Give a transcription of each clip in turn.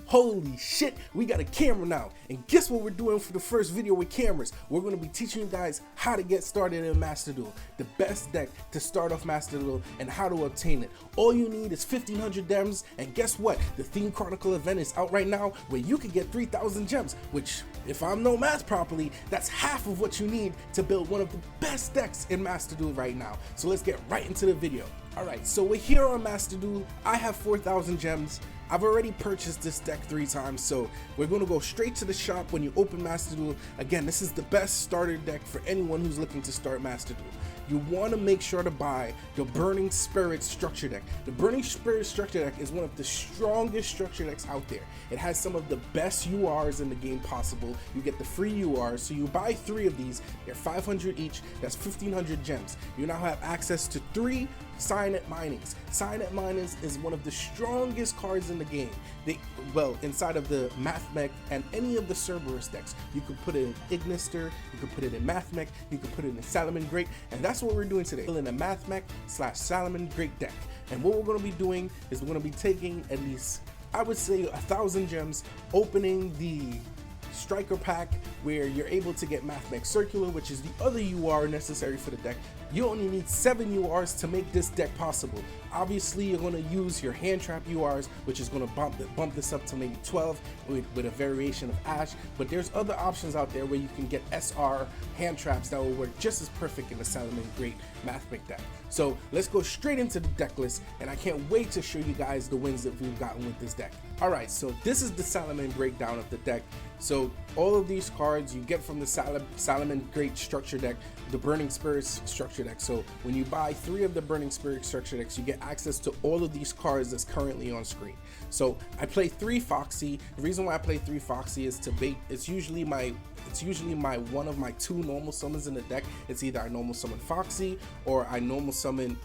Holy shit, we got a camera now. And guess what we're doing for the first video with cameras? We're going to be teaching you guys how to get started in Master Duel, the best deck to start off Master Duel, and how to obtain it. All you need is 1500 gems, and guess what? The Theme Chronicle event is out right now where you can get 3000 gems, which, if I know math properly, that's half of what you need to build one of the best decks in Master Duel right now. So let's get right into the video. Alright, so we're here on Master Duel. I have 4000 gems. I've already purchased this deck 3 times, so we're going to go straight to the shop when you open Master Duel. Again, this is the best starter deck for anyone who's looking to start Master Duel. You want to make sure to buy the Burning Spirit structure deck. The Burning Spirit structure deck is one of the strongest structure decks out there. It has some of the best URs in the game possible. You get the free URs, so you buy 3 of these. They're 500 each. That's 1500 gems. You now have access to 3 Signet Minings. Signet Minings is one of the strongest cards in the game. Well, inside of the Mathmech and any of the Cerberus decks. You could put it in Ignister, you could put it in Mathmech, you could put it in Salamangreat, and that's what we're doing today. In a Mathmech / Salamangreat deck. And what we're going to be doing is we're going to be taking at least, I would say, 1000 gems, opening the Striker pack where you're able to get Mathmech Circular, which is the other UR necessary for the deck. You only need 7 URs to make this deck possible. Obviously, you're going to use your hand trap URs, which is going to bump this up to maybe 12 with a variation of Ash. But there's other options out there where you can get SR hand traps that will work just as perfect in the Salamangreat Mathmech deck. So let's go straight into the deck list, and I can't wait to show you guys the wins that we've gotten with this deck. Alright, so this is the Salamangreat down of the deck. So all of these cards you get from the Salamangreat structure deck, the Burning Spirits structure deck. So when you buy 3 of the Burning Spirit structure decks, you get access to all of these cards that's currently on screen. So I play 3 Foxy. The reason why I play 3 Foxy is to bait. It's usually one of my 2 normal summons in the deck. It's either I normal summon Foxy or I normal summon.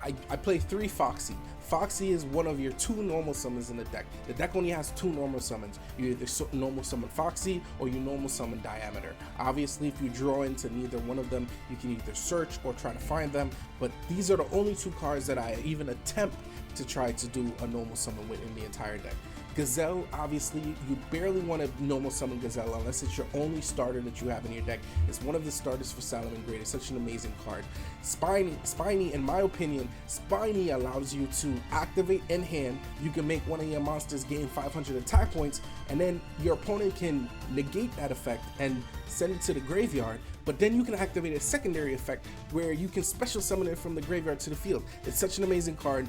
I play 3 Foxy. Foxy is one of your 2 normal summons in the deck. The deck only has 2 normal summons. You either normal summon Foxy or you normal summon Diameter. Obviously, if you draw into neither one of them, you can either search or try to find them. But these are the only 2 cards that I even attempt to try to do a normal summon with in the entire deck. Gazelle, obviously, you barely want to normal summon Gazelle unless it's your only starter that you have in your deck. It's one of the starters for Salamangreat. It's such an amazing card. Spiny, in my opinion, Spiny allows you to activate in hand. You can make one of your monsters gain 500 attack points, and then your opponent can negate that effect and send it to the graveyard. But then you can activate a secondary effect where you can special summon it from the graveyard to the field. It's such an amazing card.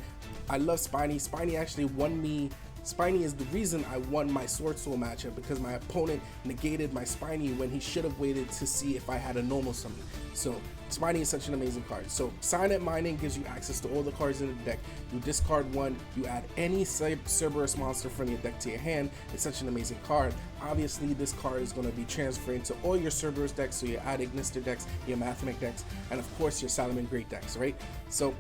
I love Spiny. Spiny actually won me. Spiny is the reason I won my Swordsoul matchup, because my opponent negated my Spiny when he should have waited to see if I had a normal summon. So Spiny is such an amazing card. So Signet Mining gives you access to all the cards in the deck. You discard 1, you add any Cerberus monster from your deck to your hand. It's such an amazing card. Obviously, this card is going to be transferring to all your Cerberus decks, so you add Ignister decks, your Mathmech decks, and of course your Salamangreat decks, right? So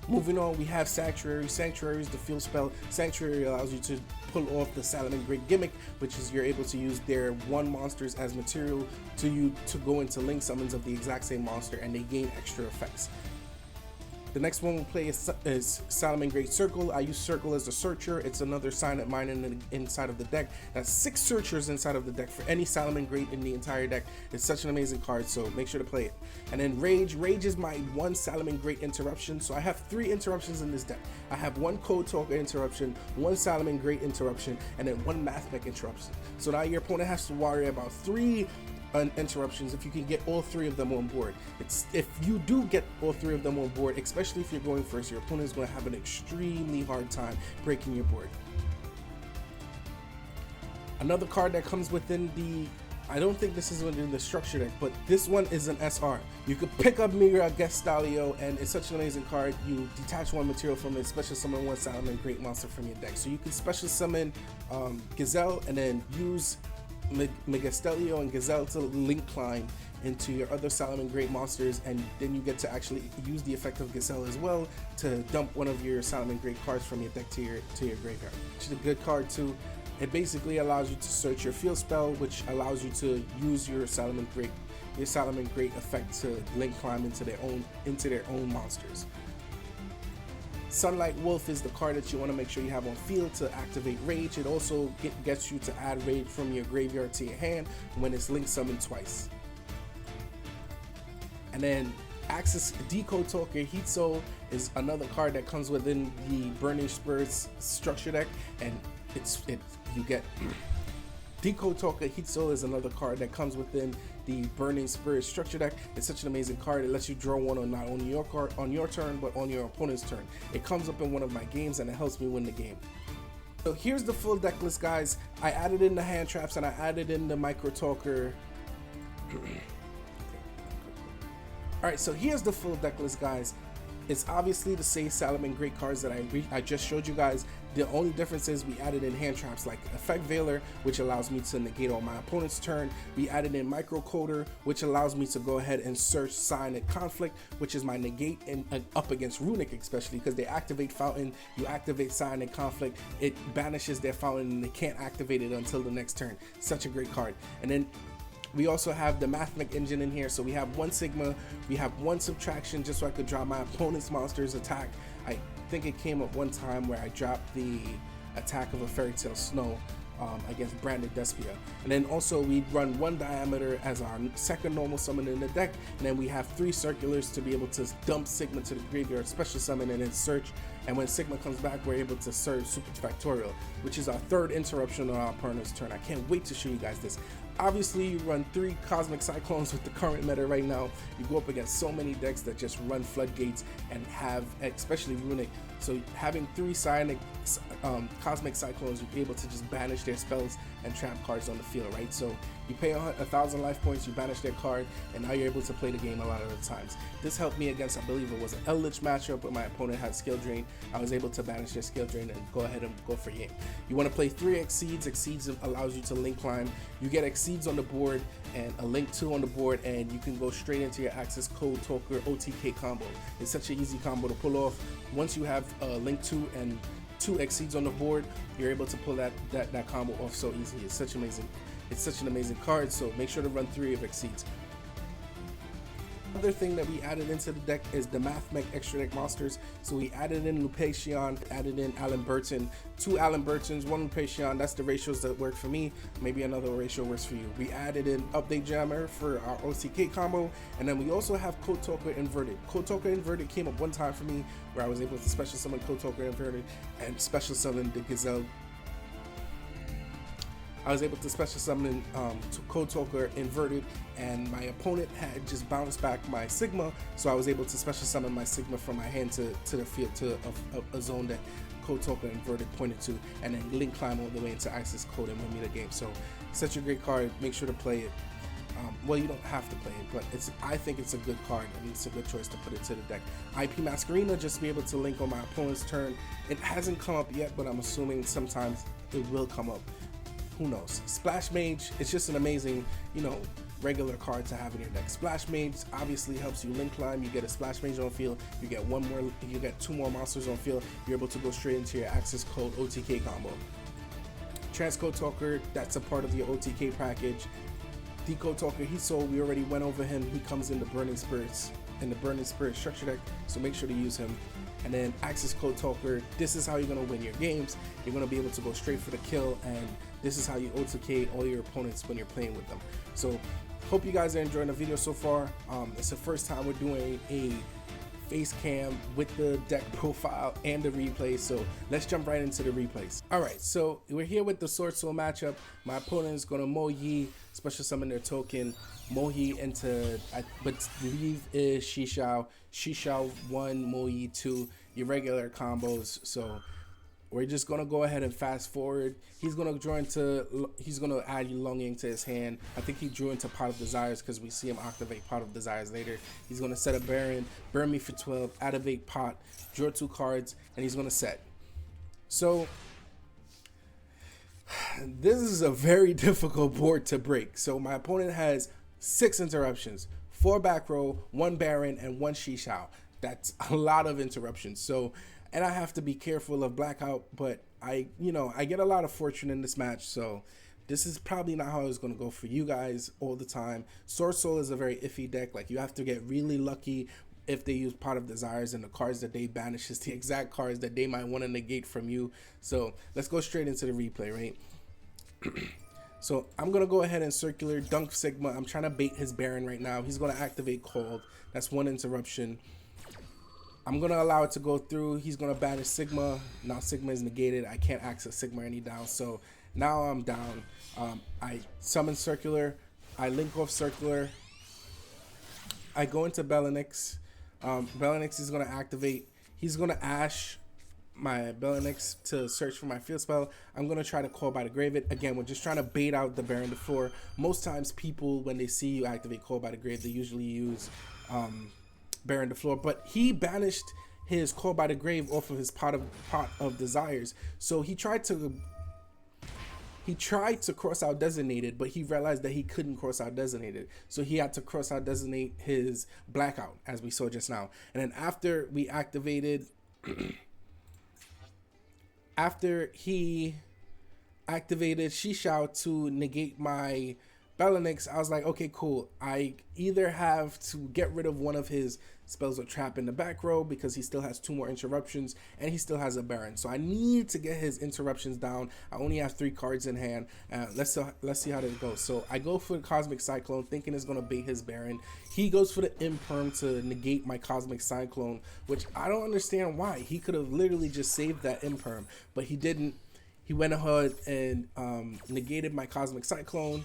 moving on, we have Sanctuary. Sanctuary is the field spell. Sanctuary allows you to pull off the Salamangreat gimmick, which is you're able to use their 1 monsters as material to go into link summons of the exact same monster, and they gain extra effects. The next one we'll play is Salamangreat Circle. I use Circle as a searcher. It's another Signet Mine inside of the deck. That's 6 searchers inside of the deck for any Salamangreat in the entire deck. It's such an amazing card, so make sure to play it. And then Rage. Rage is my 1 Salamangreat interruption. So I have 3 interruptions in this deck. I have 1 Code Talker interruption, 1 Salamangreat interruption, and then 1 Mathmech interruption. So now your opponent has to worry about 3 interruptions if you can get all 3 of them on board. If you do get all 3 of them on board, especially if you're going first, your opponent is going to have an extremely hard time breaking your board. Another card that comes within the, I don't think this is within the structure deck, but this one is an SR. You could pick up Mira Gestalio, and it's such an amazing card. You detach 1 material from it, special summon 1 Salamangreat monster from your deck. So you can special summon Gazelle and then use Megastelio and Gazelle to link climb into your other Salamangreat monsters, and then you get to actually use the effect of Gazelle as well to dump one of your Salamangreat cards from your deck to your graveyard, which is a good card too. It basically allows you to search your field spell, which allows you to use your Salamangreat effect to link climb into their own monsters. Sunlight Wolf is the card that you want to make sure you have on field to activate Rage. It also gets you to add Rage from your graveyard to your hand when it's link summoned twice. And then Axis Decode Talker Heat Soul is another card that comes within the Burning Spirits structure deck, and you get Decode Talker Heat Soul is another card that comes within the Burning Spirit structure deck. It's such an amazing card. It lets you draw one on not only your card on your turn, but on your opponent's turn. It comes up in one of my games and it helps me win the game. So here's the full deck list, guys. I added in the hand traps and I added in the micro talker. Alright, so here's the full deck list, guys. It's obviously the same Salamangreat cards that I just showed you guys. The only difference is we added in hand traps like Effect Veiler, which allows me to negate on my opponent's turn. We added in Microcoder, which allows me to go ahead and search Sign and Conflict, which is my negate and up against Runic, especially because they activate Fountain. You activate Sign and Conflict, it banishes their Fountain and they can't activate it until the next turn. Such a great card. And then we also have the Mathmech engine in here, so we have 1 Sigma, we have 1 Subtraction just so I could drop my opponent's monster's attack. I think it came up one time where I dropped the attack of a Fairy Tale Snow against Branded Despia. And then also we run 1 Diameter as our second normal summon in the deck, and then we have 3 Circulars to be able to dump Sigma to the graveyard, special summon, and then search. And when Sigma comes back, we're able to search Super Factorial, which is our 3rd interruption on our opponent's turn. I can't wait to show you guys this. Obviously, you run 3 Cosmic Cyclones with the current meta right now. You go up against so many decks that just run Floodgates and have, especially Runic. So having 3 Cosmic Cyclones, you'll be able to just banish their spells and trap cards on the field, right? So you pay 1,000 life points, you banish their card, and now you're able to play the game a lot of the times. This helped me against, I believe it was an Eldritch matchup where my opponent had Skill Drain. I was able to banish their Skill Drain and go ahead and go for game. You want to play 3 Exceeds. Exceeds allows you to link climb. You get Exceeds on the board and a Link 2 on the board, and you can go straight into your Access Code Talker OTK combo. It's such an easy combo to pull off. Once you have Link 2 and 2 Exceeds on the board, you're able to pull that combo off so easily. It's such an amazing card, so make sure to run 3 of Exceeds. Another thing that we added into the deck is the Mathmech extra deck monsters. So we added in Lupacion, added in Alan Burton, 2 Alan Burtons, 1 Lupacion. That's the ratios that work for me. Maybe another ratio works for you. We added in Update Jammer for our OTK combo, and then we also have Code Talker Inverted. Code Talker Inverted came up one time for me where I was able to special summon Code Talker Inverted and special summon the Gazelle. I was able to special summon Code Talker Inverted, and my opponent had just bounced back my Sigma, so I was able to special summon my Sigma from my hand to the field to a zone that Code Talker Inverted pointed to, and then link climb all the way into Access Code and win me the game. So such a great card. Make sure to play it. Well, you don't have to play it, but I think it's a good card and it's a good choice to put it to the deck. IP Masquerena, just to be able to link on my opponent's turn. It hasn't come up yet, but I'm assuming sometimes it will come up. Who knows? Splash Mage, it's just an amazing, regular card to have in your deck. Splash Mage obviously helps you link climb. You get a Splash Mage on field, you get 2 more monsters on field. You're able to go straight into your Access Code OTK combo. Transcode Talker, that's a part of your OTK package. Decode Talker Heat Soul, we already went over him. He comes in the Burning Spirits structure deck, so make sure to use him. And then Access Code Talker, this is how you're going to win your games. You're going to be able to go straight for the kill, and this is how you OTK all your opponents when you're playing with them. So hope you guys are enjoying the video so far. It's the first time we're doing a face cam with the deck profile and the replay, so let's jump right into the replays. Alright, so we're here with the Swordsoul matchup. My opponent is going to Mohi, special summon their token, Mohi into, I believe is Shishao 1, Mohi 2, your regular combos. So we're just gonna go ahead and fast forward. He's gonna add Longing to his hand. I think he drew into Pot of Desires because we see him activate Pot of Desires later. He's gonna set a Baron, burn me for 12, activate Pot, draw 2 cards, and he's gonna set. So this is a very difficult board to break. So my opponent has 6 interruptions, 4 back row, 1 Baron, and 1 Shishao. That's a lot of interruptions. So, and I have to be careful of blackout, but I get a lot of fortune in this match, so this is probably not how it's going to go for you guys all the time. Swordsoul is a very iffy deck. Like, you have to get really lucky if they use Pot of Desires, and the cards that they banish is the exact cards that they might want to negate from you. So let's go straight into the replay, right? So I'm going to go ahead and circular Dunk Sigma. I'm trying to bait his Baron right now. He's going to activate Cold. That's one interruption. I'm going to allow it to go through. He's going to banish Sigma. Now Sigma is negated. I can't access Sigma any down. So now I'm down. I summon Circular. I link off Circular. I go into Bellinix. Bellinix is going to activate. He's going to Ash my Bellinix to search for my field spell. I'm going to try to call by the grave it. Again, we're just trying to bait out the Baron before. Most times people, when they see you activate call by the grave, they usually use Baron the floor. But he banished his call by the grave off of his pot of desires. So he tried to cross out designated, but he realized that he couldn't cross out designated. So he had to cross out designate his blackout, as we saw just now. And then after we activated after he activated Shishao to negate my Bellinix, I was like, okay, cool. I either have to get rid of one of his spells or trap in the back row because he still has 2 more interruptions and he still has a Baron. So I need to get his interruptions down. I only have 3 cards in hand. Let's see how this goes. So I go for the Cosmic Cyclone thinking it's going to bait his Baron. He goes for the Imperm to negate my Cosmic Cyclone, which I don't understand why. He could have literally just saved that Imperm, but he didn't. He went ahead and negated my Cosmic Cyclone.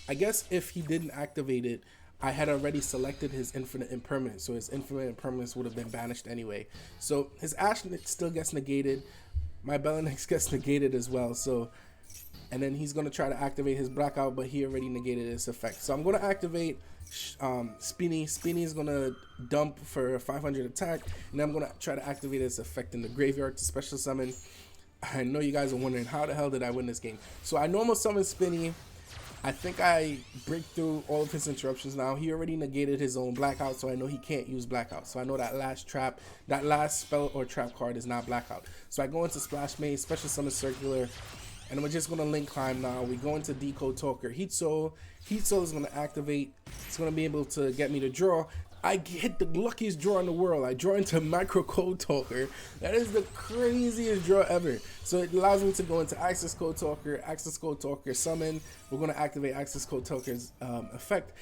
I guess if he didn't activate it, I had already selected his Infinite Impermanence, so his Infinite Impermanence would have been banished anyway. So his Ash still gets negated. My Bellinix gets negated as well. So, and then he's going to try to activate his Blackout, but he already negated its effect. So I'm going to activate Spinny. Spinny is going to dump for 500 attack, and then I'm going to try to activate its effect in the graveyard to special summon. I know you guys are wondering, how the hell did I win this game? So I normal summon Spinny. I think I break through all of his interruptions now. He already negated his own Blackout, so I know he can't use Blackout. So I know that last spell or trap card is not Blackout. So I go into Splash Maze, Special Summon Circular, and we're just going to Link Climb now. We go into Decode Talker. Heat Soul. Heat Soul is going to activate. It's going to be able to get me to draw. I hit the luckiest draw in the world. I draw into Micro Code Talker. That is the craziest draw ever. So it allows me to go into Access Code Talker, summon. We're going to activate Access Code Talker's effect.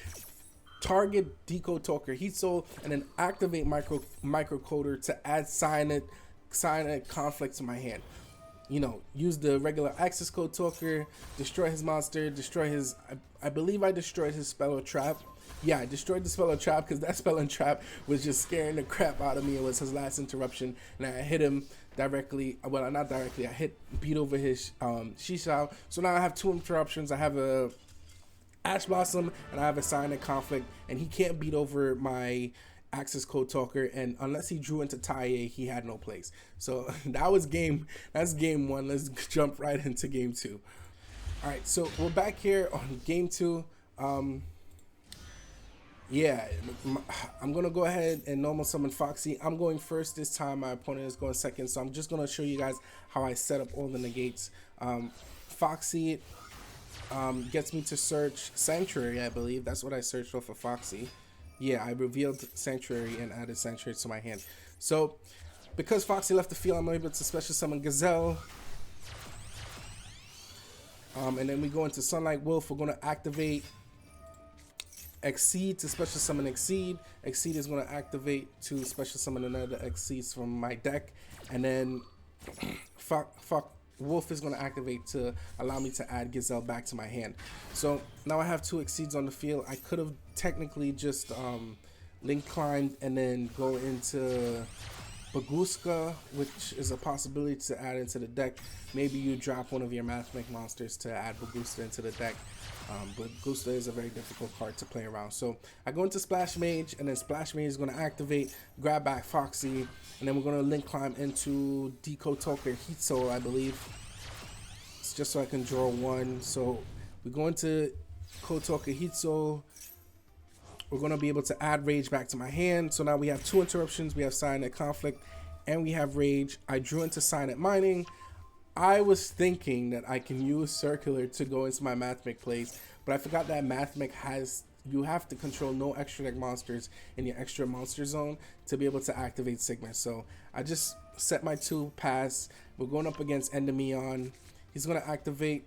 Target Decode Talker, Heat Soul, and then activate Microcoder to add Cyanide Conflict to my hand. You know, use the regular Access Code Talker, destroy his monster, destroy his, I believe I destroyed his spell or trap. Yeah, I destroyed the spell and trap because that spell and trap was just scaring the crap out of me. It was his last interruption, and I hit him directly. Well, not directly. I beat over his Shishao. So now I have 2 interruptions. I have a Ash Blossom and I have a Cyanide Conflict, and he can't beat over my Access Code Talker. And unless he drew into Taie, he had no place. So that's game 1. Let's jump right into game 2. All right, so we're back here on game 2. Yeah, I'm going to go ahead and normal summon Foxy. I'm going first this time. My opponent is going second. So I'm just going to show you guys how I set up all the negates. Foxy gets me to search Sanctuary, I believe. That's what I searched for Foxy. Yeah, I revealed Sanctuary and added Sanctuary to my hand. So because Foxy left the field, I'm able to special summon Gazelle. And then we go into Sunlight Wolf. We're going to activate Exceed to special summon Exceed. Exceed is going to activate to special summon another Exceeds from my deck. And then Wolf is going to activate to allow me to add Gazelle back to my hand. So now I have 2 Exceeds on the field. I could have technically just Link Climbed and then go into Baguska, which is a possibility to add into the deck. Maybe you drop one of your Mathmech monsters to add Baguska into the deck. But Baguska is a very difficult card to play around. So I go into Splash Mage, and then Splash Mage is going to activate, grab back Foxy, and then we're going to Link Climb into Decode Talker Heat Soul, I believe. It's just so I can draw 1. So we go into Code Talker Heat Soul. We're going to be able to add Rage back to my hand. So now we have 2 interruptions. We have Cyanide Conflict and we have Rage. I drew into Cyanide Mining. I was thinking that I can use Circular to go into my Mathmech plays, but I forgot that Mathmech has you have to control no extra deck monsters in your extra monster zone to be able to activate Sigma. So I just set my 2 pass. We're going up against Endymion. He's going to activate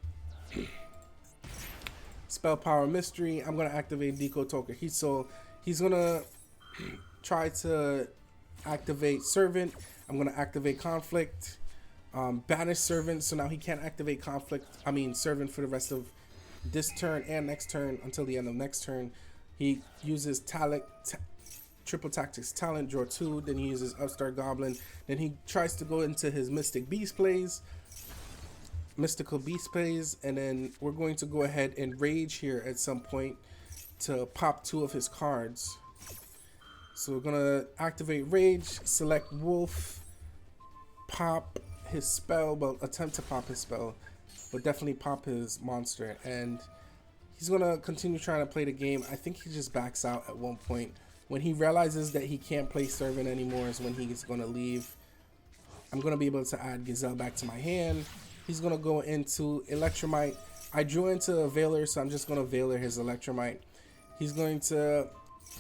Spell Power Mystery. I'm going to activate Deco Toker. He's going to try to activate Servant. I'm going to activate Conflict. Banish Servant, so now he can't activate Servant for the rest of this turn and next turn until the end of next turn. He uses Triple Tactics Talent, draw 2, then he uses Upstart Goblin, then he tries to go into his Mystical Beast plays, and then we're going to go ahead and Rage here at some point to pop 2 of his cards. So we're gonna activate Rage, select Wolf, pop his spell, well, attempt to pop his spell, but definitely pop his monster, and he's gonna continue trying to play the game. I think he just backs out at one point. When he realizes that he can't play Servant anymore is when he's gonna leave. I'm gonna be able to add Gazelle back to my hand. He's gonna go into Electromite. I drew into a Veiler, so I'm just gonna Veiler his Electromite. He's going to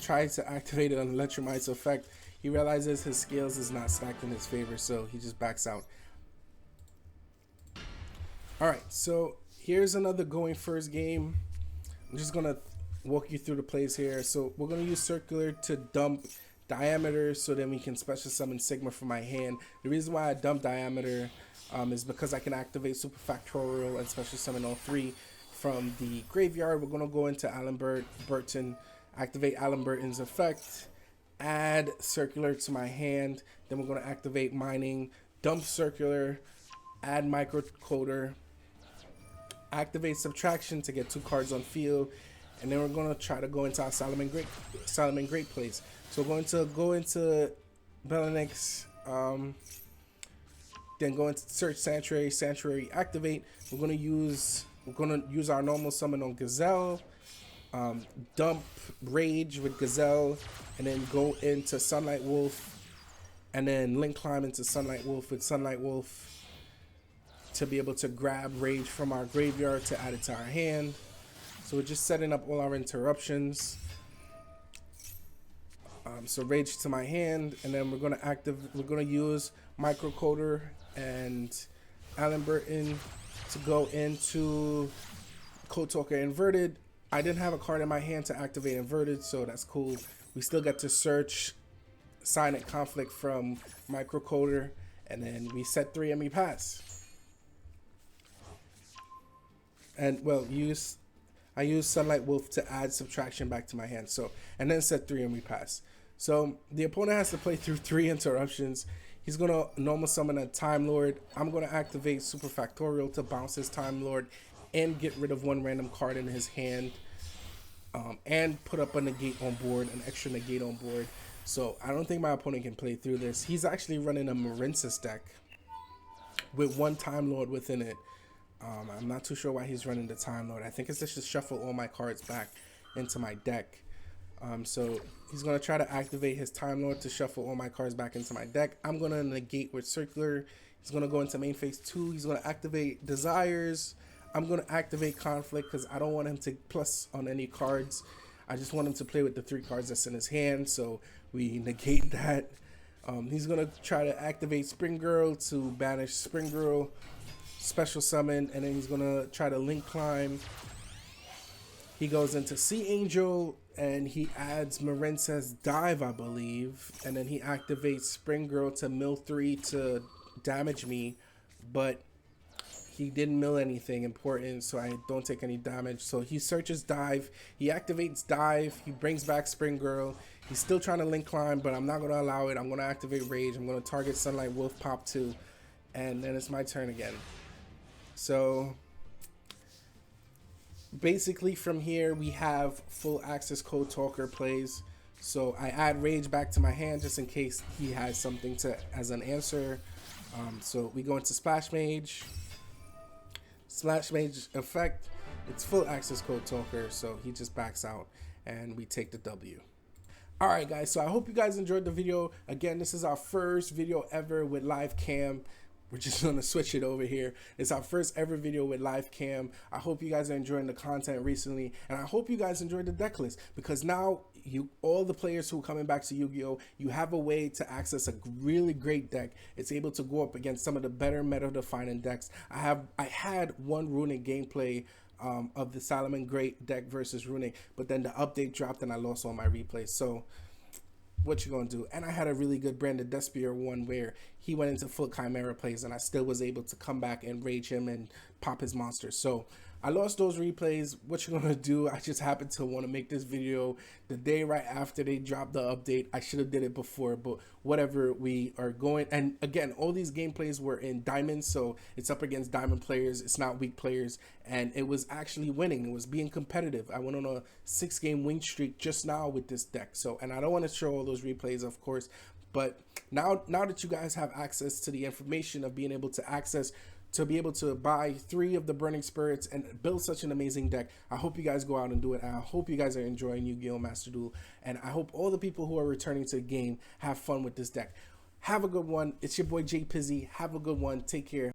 try to activate it on Electromite's effect. He realizes his scales is not stacked in his favor, so he just backs out. Alright, so here's another going first game. I'm just going to walk you through the plays here. So we're going to use Circular to dump Diameter so then we can special summon Sigma from my hand. The reason why I dump Diameter is because I can activate Super Factorial and special summon all 3 from the graveyard. We're going to go into Alan Burton, activate Alan Burton's effect, add Circular to my hand. Then we're going to activate Mining, dump Circular, add Microcoder, activate Subtraction to get 2 cards on field, and then we're going to try to go into our Salamangreat plays. So we're going to go into Belenix, then go into Search Sanctuary, activate. We're going to use our normal summon on Gazelle, dump Rage with Gazelle, and then go into Sunlight Wolf, and then Link Climb into Sunlight Wolf with Sunlight Wolf to be able to grab Rage from our graveyard to add it to our hand. So we're just setting up all our interruptions. So Rage to my hand, and then we're gonna use Microcoder and Alan Burton to go into Code Talker Inverted. I didn't have a card in my hand to activate Inverted, so that's cool. We still get to search Silent Conflict from Microcoder, and then we set 3 and we pass. And well, I use Sunlight Wolf to add Subtraction back to my hand. So, and then set 3 and we pass. So the opponent has to play through 3 interruptions. He's gonna normal summon a Time Lord. I'm gonna activate Super Factorial to bounce his Time Lord and get rid of 1 random card in his hand, and put up a negate on board, an extra negate on board. So I don't think my opponent can play through this. He's actually running a Marincess deck with 1 Time Lord within it. I'm not too sure why he's running the Time Lord. I think it's just to shuffle all my cards back into my deck. So he's going to try to activate his Time Lord to shuffle all my cards back into my deck. I'm going to negate with Circular. He's going to go into main phase 2. He's going to activate Desires. I'm going to activate Conflict because I don't want him to plus on any cards. I just want him to play with the 3 cards that's in his hand. So we negate that. He's going to try to activate Spring Girl to banish Spring Girl, special summon, and then he's gonna try to Link Climb. He goes into Sea Angel and he adds Marincess Dive, I believe, and then he activates Spring Girl to mill 3 to damage me, but he didn't mill anything important, so I don't take any damage. So he searches Dive, he activates Dive, he brings back Spring Girl. He's still trying to Link Climb, but I'm not gonna allow it. I'm gonna activate Rage. I'm gonna target Sunlight Wolf, pop 2, and then it's my turn again. So basically from here we have full access Code Talker plays. So I add Rage back to my hand just in case he has something to as an answer. So we go into Splash Mage effect. It's full access Code Talker, so he just backs out and we take the W. Alright guys, so I hope you guys enjoyed the video. Again, this is our first video ever with live cam. we're just gonna switch it over here. It's our first ever video with live cam. I hope you guys are enjoying the content recently, and I hope you guys enjoyed the deck list, because now all the players who are coming back to Yu-Gi-Oh, you have a way to access a really great deck. It's able to go up against some of the better meta defining decks. I had one runic gameplay of the Salamangreat deck versus runic, but then the update dropped and I lost all my replays. So what you gonna do? And I had a really good Brandon Despier one where he went into full Chimera plays and I still was able to come back and rage him and pop his monsters. So I lost those replays. What you gonna do? I just happened to want to make this video the day right after they dropped the update. I should have did it before, but whatever, we are going. And again, all these gameplays were in diamonds, so it's up against diamond players. It's not weak players, and it was actually winning. It was being competitive. I went on a 6-game win streak just now with this deck. So, and I don't want to show all those replays, of course, but now that you guys have access to the information of being able to be able to buy 3 of the Burning Spirits and build such an amazing deck, I hope you guys go out and do it. And I hope you guys are enjoying Yu-Gi-Oh! Master Duel. And I hope all the people who are returning to the game have fun with this deck. Have a good one. It's your boy Jay Pizzy. Have a good one. Take care.